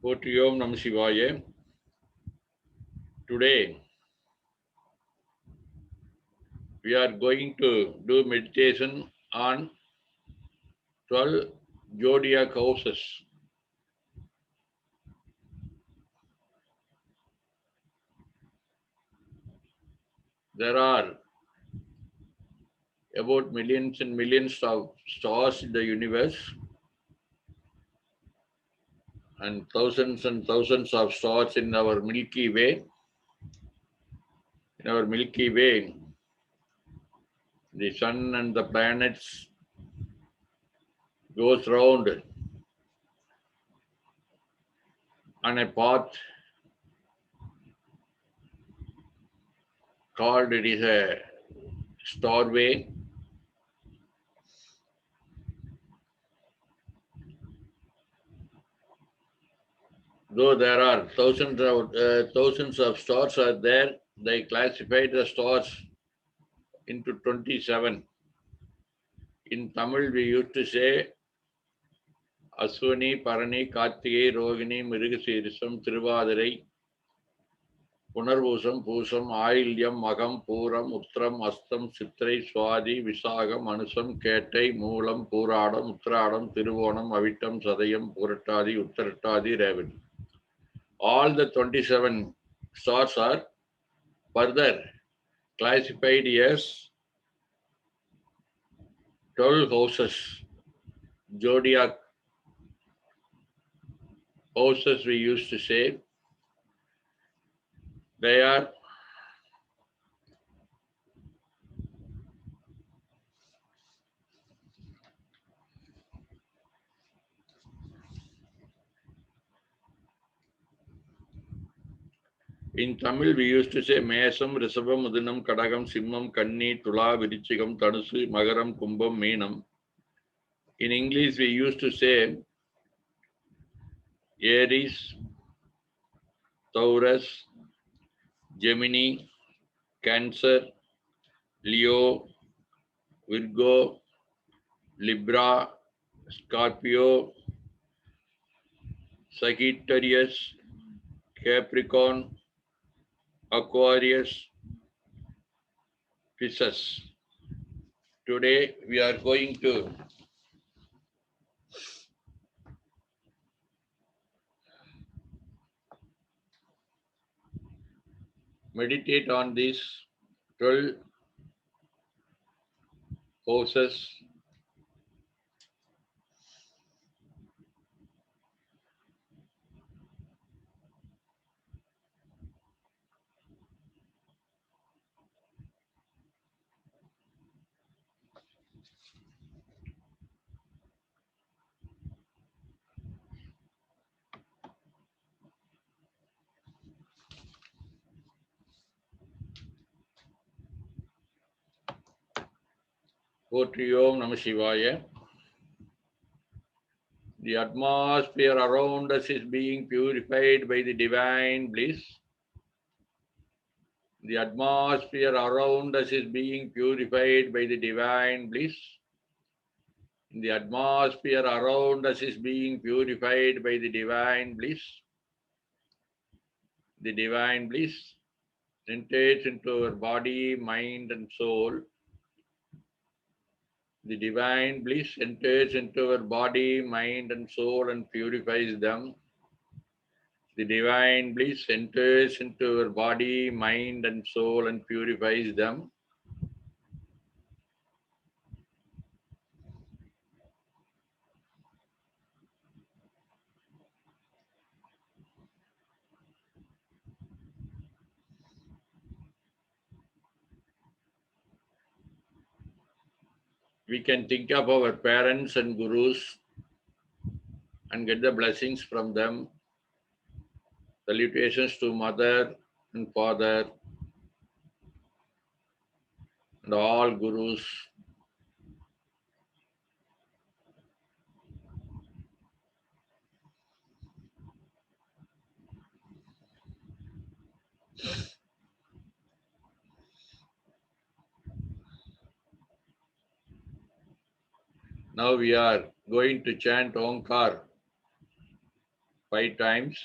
Om Namah Shivaya. Today we are going to do meditation on 12 Zodiac houses. There are about millions and millions of stars in the universe and thousands of stars in our Milky Way. In our Milky Way, the sun and the planets goes round on a path called it is a starway. Though there are thousands of stars are there, they classify the stars into 27. In Tamil, we used to say Aswani, Parani, Kartigai, Rohini, Mrigashirisam, Trivadirai, Punarvusam, Pusam, Ailyam, Magam, Puram, Uttram, Astam, Chitrai, Swadi, Visagam, Anusam, Ketai, Moolam, Puradam, Uttradam, Tiruvonam, Avitam, Sadayam, Puratadi, Uttaratadi, Revati. All the 27 stars are further classified as 12 houses, Zodiac houses we used to say. They are in Tamil we used to say Mesam, Risabam, Mudinam, Kadagam, Simmam, Kanni, Tula, Virichikam, Tanusu, Magaram, Kumbam, Meenam. In English we used to say Aries, Taurus, Gemini, Cancer, Leo, Virgo, Libra, Scorpio, Sagittarius, Capricorn, Aquarius, Pisces. Today we are going to meditate on these 12 houses. Om Namah Shivaya. The atmosphere around us is being purified by the divine bliss. The atmosphere around us is being purified by the divine bliss. The atmosphere around us is being purified by the divine bliss. The divine bliss enters into our body, mind, and soul. The divine bliss enters into our body, mind, and soul and purifies them. The divine bliss enters into our body, mind, and soul and purifies them. We can think of our parents and gurus and get the blessings from them. Salutations to mother and father and all gurus. Now we are going to chant Omkar 5 times.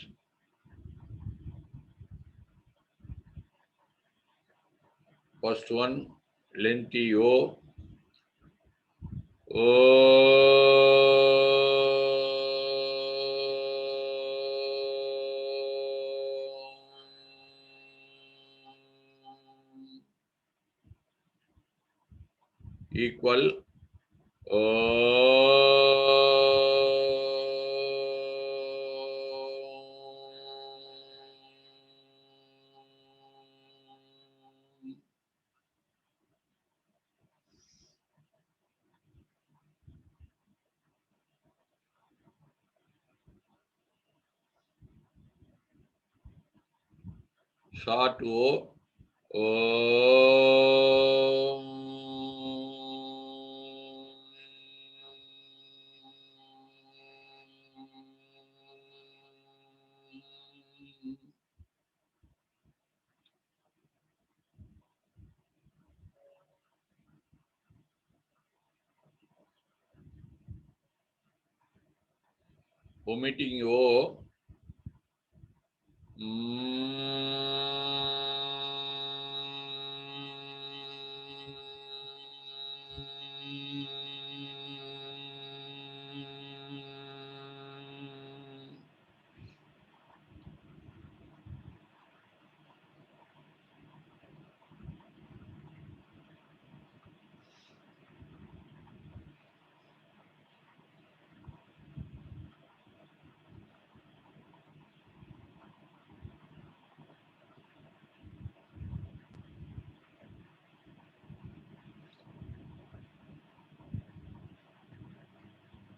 First one, lengthy O. Equal short O. Omitting O.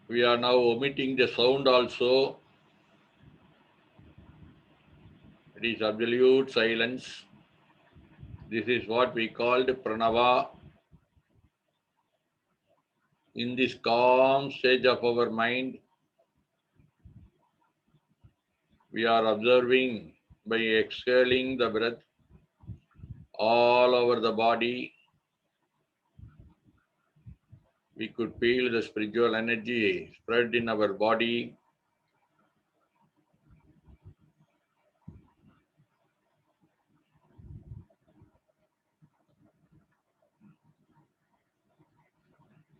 We are now omitting the sound also. It is absolute silence. This is what we called pranava. In this calm stage of our mind, we are observing by exhaling the breath all over the body. We could feel the spiritual energy spread in our body.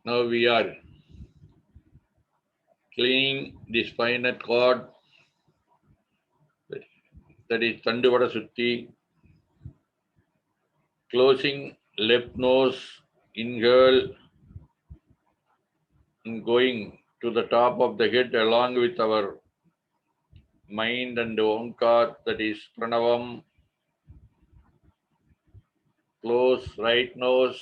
Now we are cleaning the spinal cord, that is Tanduvada Sutti, closing left nose, inhale, and going to the top of the head along with our mind and Omkar, that is Pranavam. Close right nose,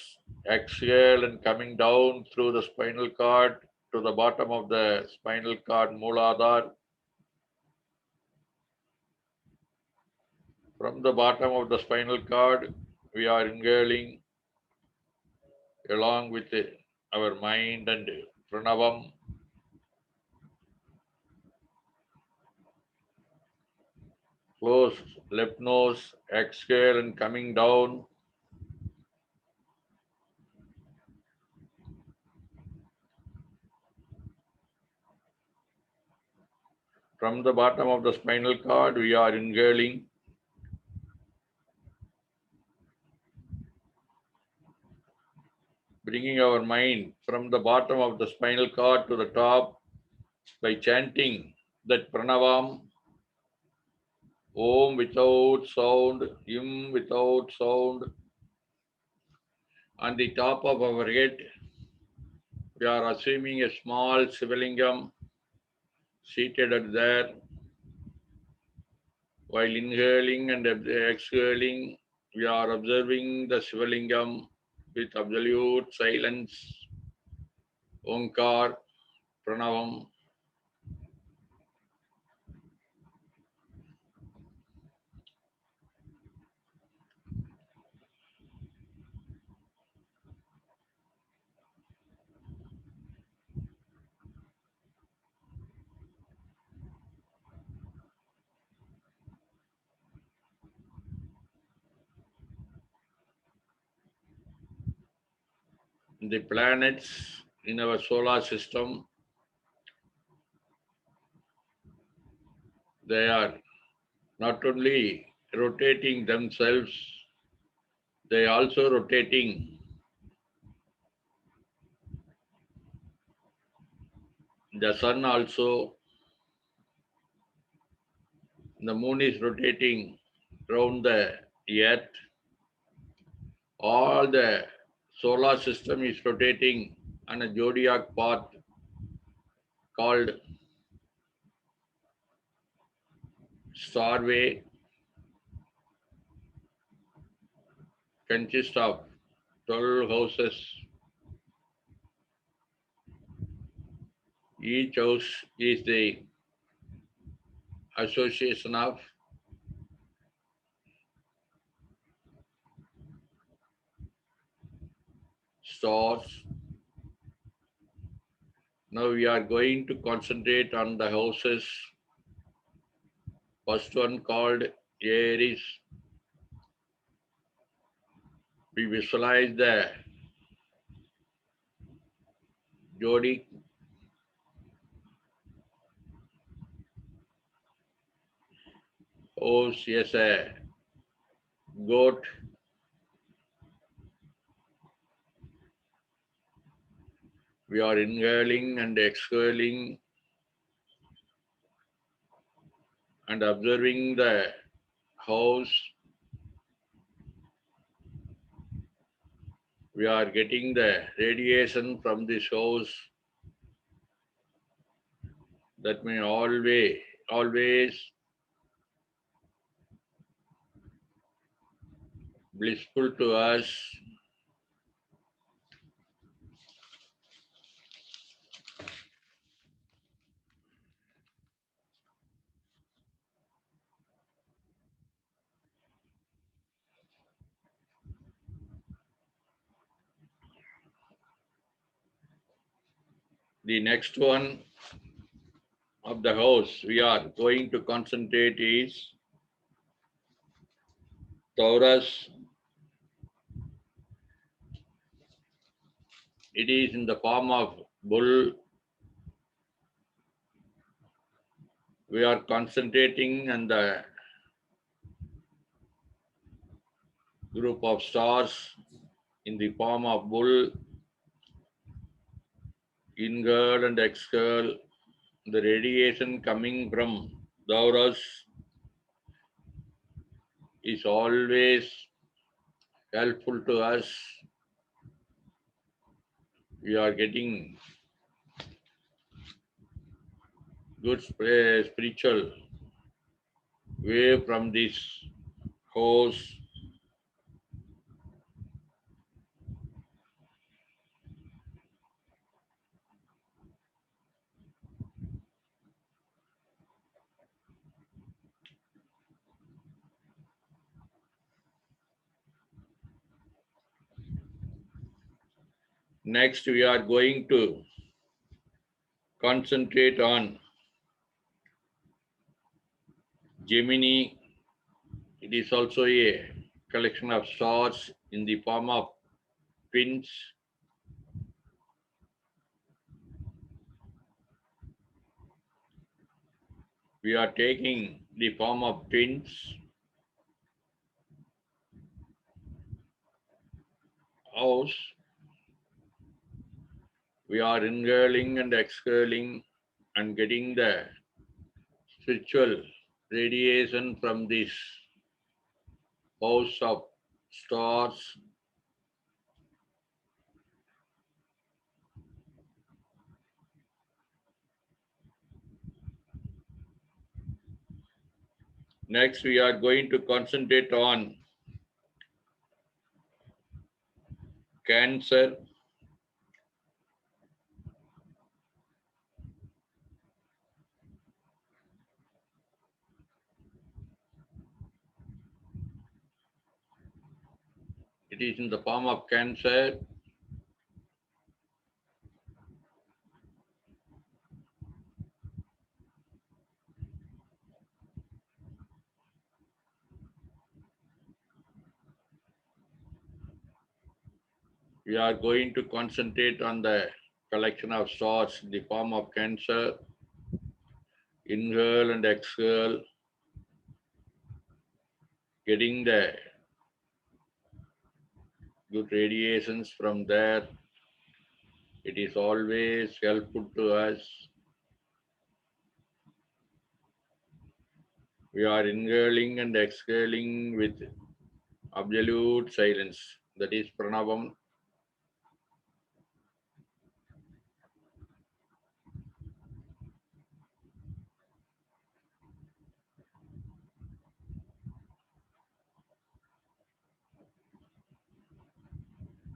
exhale and coming down through the spinal cord to the bottom of the spinal cord, Mooladhara. From the bottom of the spinal cord, we are inhaling along with our mind and Pranavam. Close left nose, exhale and coming down. From the bottom of the spinal cord, we are inhaling. Bringing our mind from the bottom of the spinal cord to the top by chanting that Pranavam, Om without sound, Im without sound. On the top of our head, we are assuming a small Sivalingam seated at there. While inhaling and exhaling, we are observing the Sivalingam with absolute silence, Omkar, Pranavam. The planets in our solar system they are not only rotating themselves, they also rotating the sun also. The moon is rotating around the earth. All the solar system is rotating on a zodiac path called starway, consists of 12 houses. Each house is the association of stars. Now we are going to concentrate on the houses. First one called Aries. We visualize the Zodiac house as a goat. We are inhaling and exhaling and observing the house. We are getting the radiation from this house. That means always blissful to us. The next one of the house we are going to concentrate is Taurus. It is in the form of bull. We are concentrating on the group of stars in the form of bull. Inhale and exhale. The radiation coming from Taurus is always helpful to us. We are getting good spiritual wave from this house. Next, we are going to concentrate on Gemini. It is also a collection of stars in the form of twins. We are taking the form of twins. House. We are inhaling and exhaling and getting the spiritual radiation from this house of stars. Next, we are going to concentrate on Cancer. It is in the form of Cancer. We are going to concentrate on the collection of stars in the form of Cancer. Inhale and exhale, getting the good radiations from there. It is always helpful to us. We are inhaling and exhaling with absolute silence. That is Pranavam.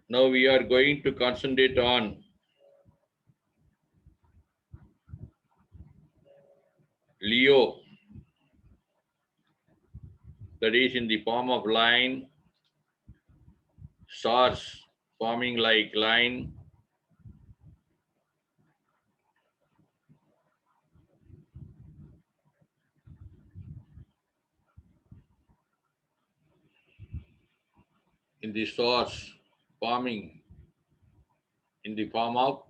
Now we are going to concentrate on Leo. That is in the form of line, stars forming like line. In the stars forming in the form of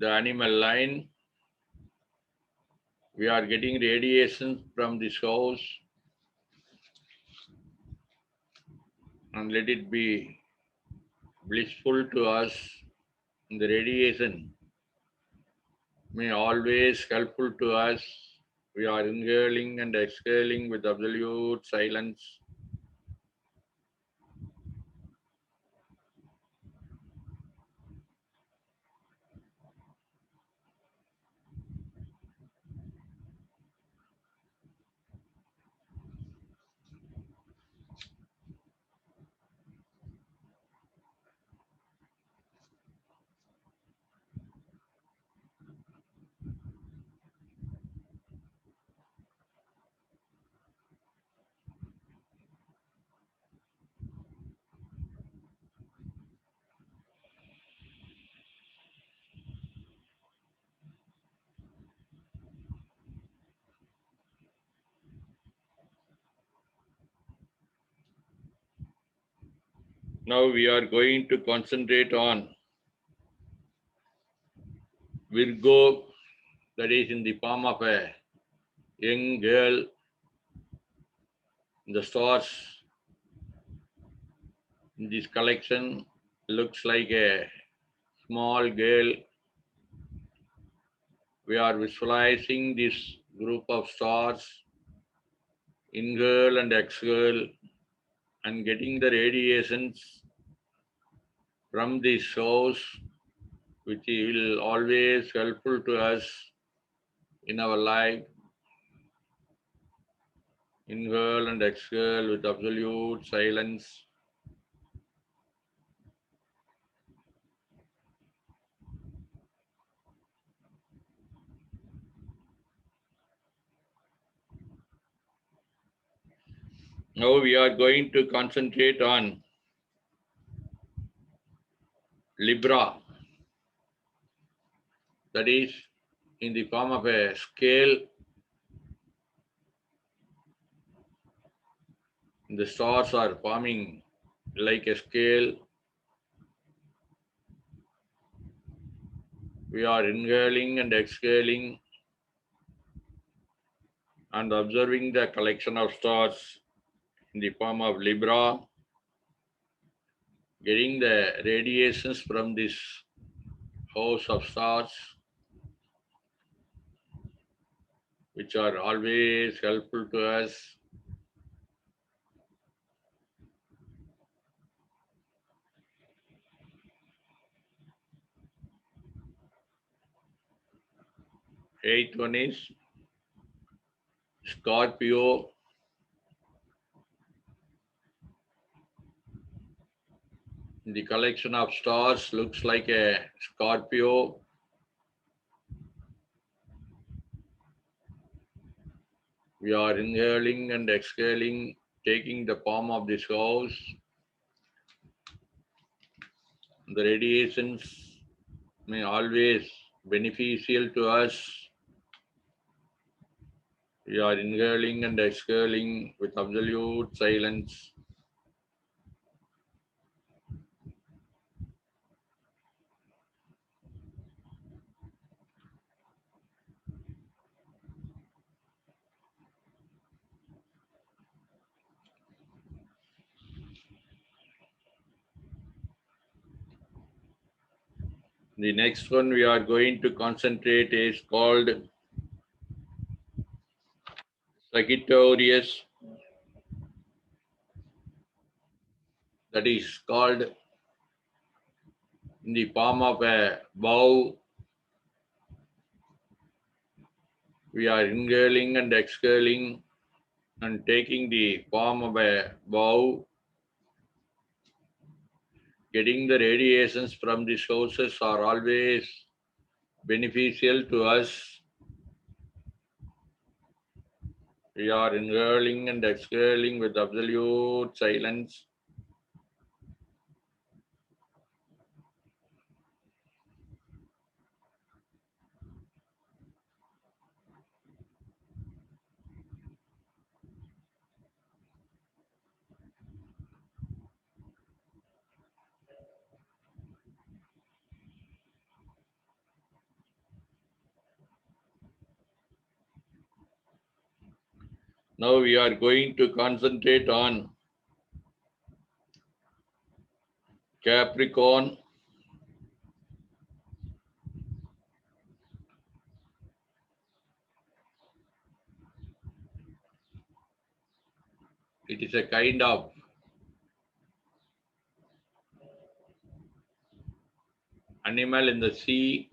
the animal line. We are getting radiation from this house, and let it be blissful to us. The radiation may always helpful to us. We are inhaling and exhaling with absolute silence. Now we are going to concentrate on Virgo, that is in the form of a young girl. The stars in this collection looks like a small girl. We are visualizing this group of stars, inhale and exhale, and getting the radiations from this source, which will always helpful to us in our life. Inhale and exhale with absolute silence. Now we are going to concentrate on Libra, that is in the form of a scale. The stars are forming like a scale. We are inhaling and exhaling and observing the collection of stars in the form of Libra, getting the radiations from this house of stars, which are always helpful to us. Eighth one is Scorpio. The collection of stars looks like a Scorpio. We are inhaling and exhaling, taking the form of this house. The radiations may always beneficial to us. We are inhaling and exhaling with absolute silence. The next one we are going to concentrate is called Sagittarius. That is called in the form of a bow. We are inhaling and exhaling and taking the form of a bow. Getting the radiations from the sources are always beneficial to us. We are inhaling and exhaling with absolute silence. Now we are going to concentrate on Capricorn. It is a kind of animal in the sea.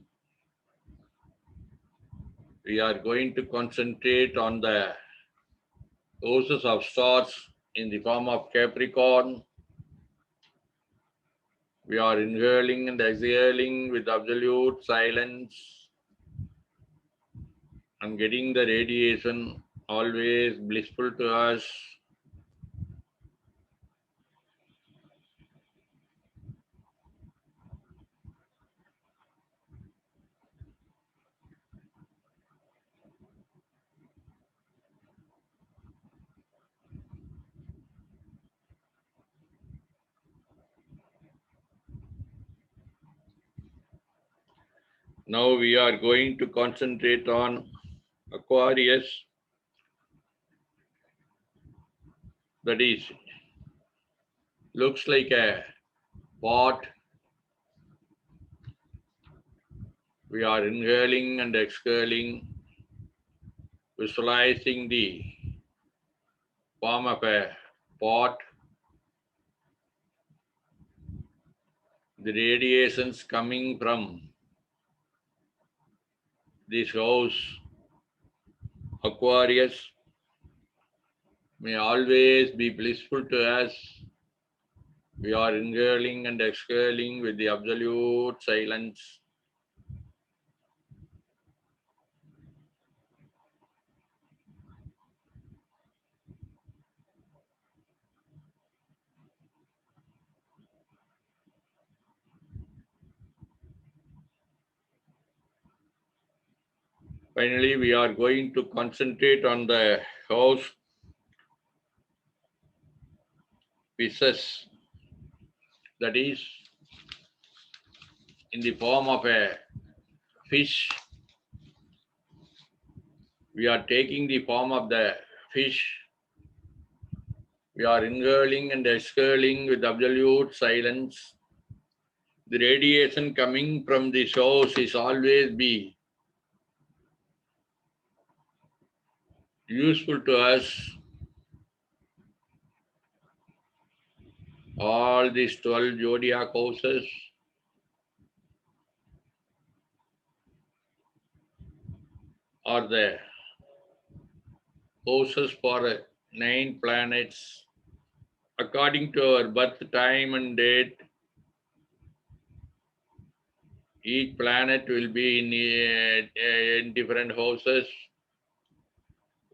We are going to concentrate on the houses of stars in the form of Capricorn. We are inhaling and exhaling with absolute silence and getting the radiation always blissful to us. Now we are going to concentrate on Aquarius. That is, looks like a pot. We are inhaling and exhaling, visualizing the form of a pot. The radiations coming from this house, Aquarius, may always be blissful to us. We are inhaling and exhaling with the absolute silence. Finally, we are going to concentrate on the house pieces, that is in the form of a fish. We are taking the form of the fish. We are inhaling and exhaling with absolute silence. The radiation coming from the source is always be useful to us. All these 12 zodiac houses are the houses for 9 planets. According to our birth time and date, each planet will be in different houses.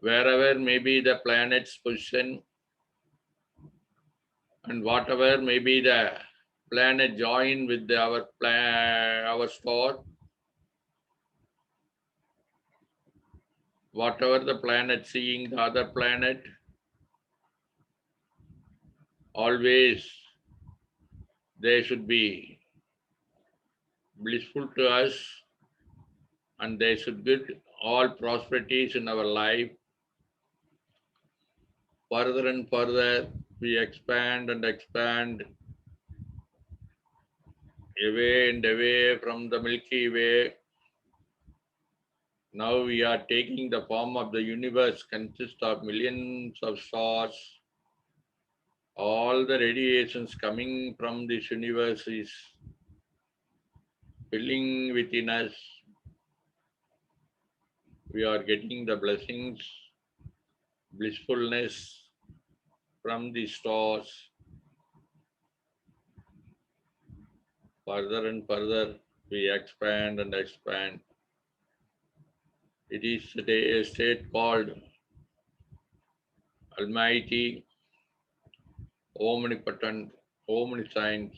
Wherever may be the planet's position and whatever may be the planet join with our star, whatever the planet seeing the other planet, always they should be blissful to us and they should get all prosperities in our life. Further and further we expand and expand away and away from the Milky Way. Now we are taking the form of the universe, consists of millions of stars. All the radiations coming from this universe is filling within us. We are getting the blessings, blissfulness from the stars. Further and further we expand and expand. It is a state called Almighty, Omnipotent, Omniscience,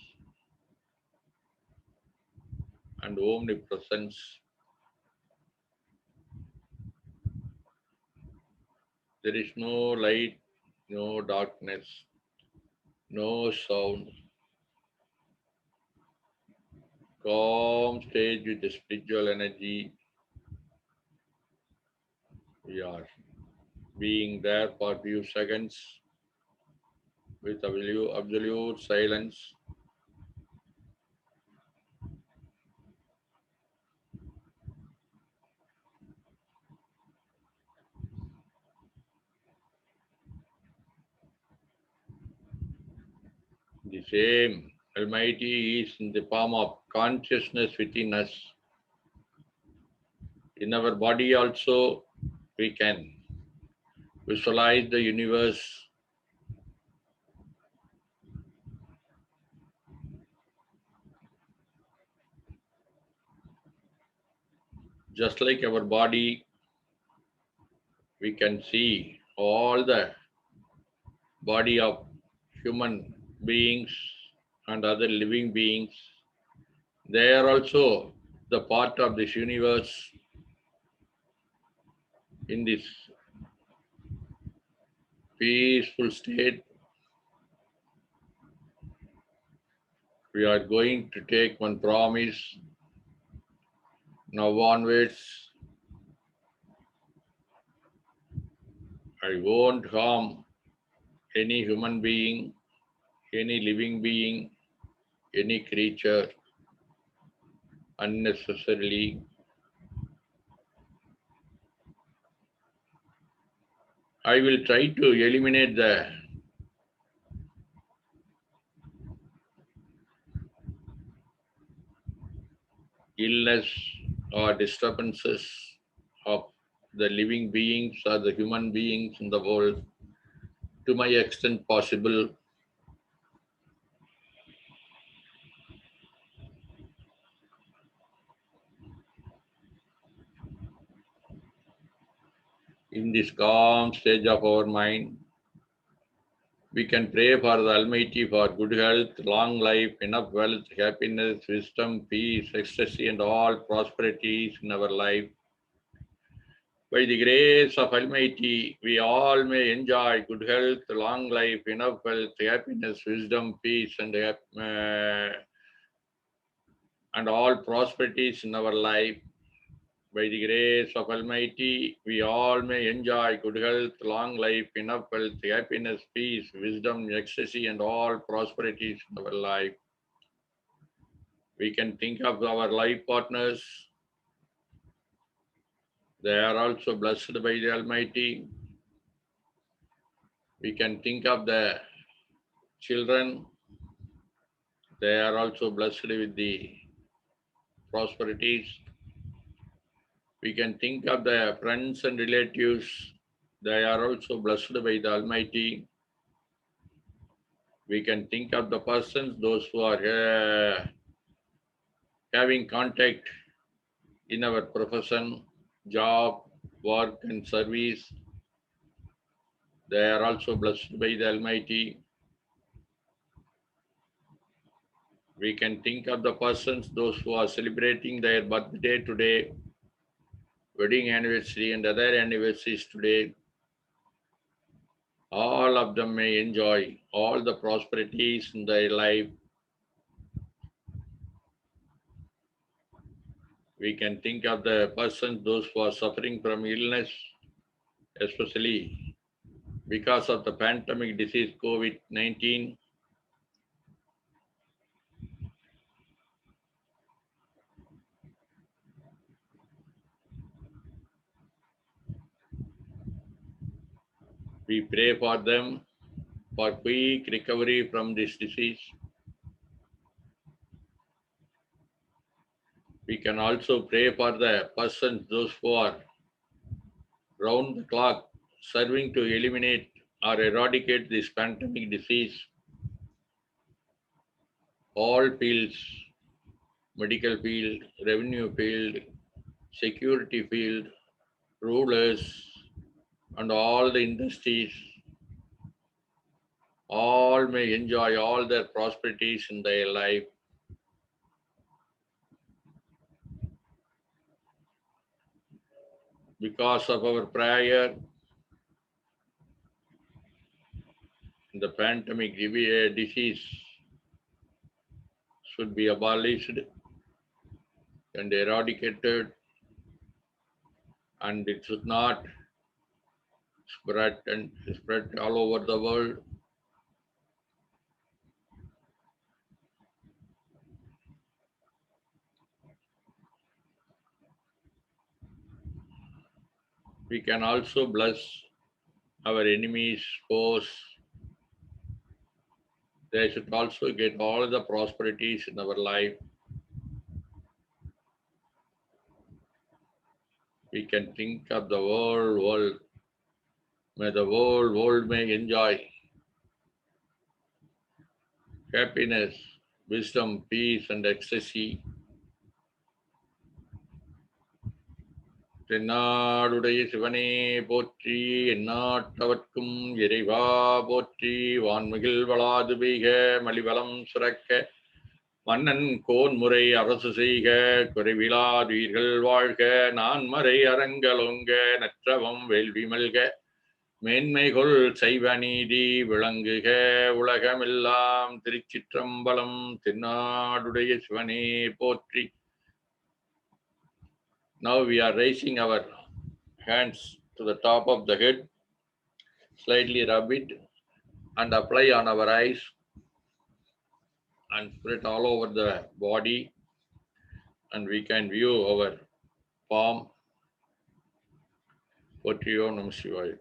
and Omnipresence. There is no light, no darkness, no sound. Calm stage with the spiritual energy. We are being there for a few seconds with absolute silence. The same Almighty is in the form of consciousness within us. In our body also, we can visualize the universe. Just like our body, we can see all the body of human beings and other living beings. They are also the part of this universe. In this peaceful state, we are going to take one promise. Now onwards, I won't harm any human being, any living being, any creature unnecessarily. I will try to eliminate the illness or disturbances of the living beings or the human beings in the world to my extent possible. In this calm stage of our mind, we can pray for the Almighty for good health, long life, enough wealth, happiness, wisdom, peace, ecstasy, and all prosperities in our life. By the grace of Almighty, we all may enjoy good health, long life, enough wealth, happiness, wisdom, peace, and all prosperities in our life. By the grace of Almighty, we all may enjoy good health, long life, enough wealth, happiness, peace, wisdom, ecstasy, and all prosperities in our life. We can think of our life partners. They are also blessed by the Almighty. We can think of the children. They are also blessed with the prosperities. We can think of the friends and relatives. They are also blessed by the Almighty. We can think of the persons, those who are having contact in our profession, job, work, and service. They are also blessed by the Almighty. We can think of the persons, those who are celebrating their birthday today, wedding anniversary, and other anniversaries today. All of them may enjoy all the prosperities in their life. We can think of the persons, those who are suffering from illness, especially because of the pandemic disease COVID-19. We pray for them for quick recovery from this disease. We can also pray for the persons, those who are round the clock serving to eliminate or eradicate this pandemic disease. All fields, medical field, revenue field, security field, rulers, and all the industries, all may enjoy all their prosperities in their life. Because of our prayer, the pandemic disease should be abolished and eradicated, and it should not spread all over the world. We can also bless our enemies, foes. They should also get all the prosperities in our life. We can think of the whole world. May the whole world may enjoy happiness, wisdom, peace, and ecstasy. தென்னாடுடைய சிவனே போற்றி, எந்நாட்டவர்க்கும் இறைவா போற்றி. வான்மிகில் வளாது பெய்க, மலிவளம் சுரக்க, மன்னன் கோன்முறை அரசு செய்க, குறைவிலாதீர்கள் வாழ்க, நான்மறை அரங்கலொங்க, நற்றவம் வேள்வி மல்க, மேன்மைகொள் சைவ நீதி விளங்குக, உலகமெல்லாம். திருச்சிற்றம்பலம். தென்னாடுடைய சிவனே போற்றி. Now we are raising our hands to the top of the head, slightly rub it and apply on our eyes and spread all over the body, and we can view our palm. Potriyo Namah Shivaya.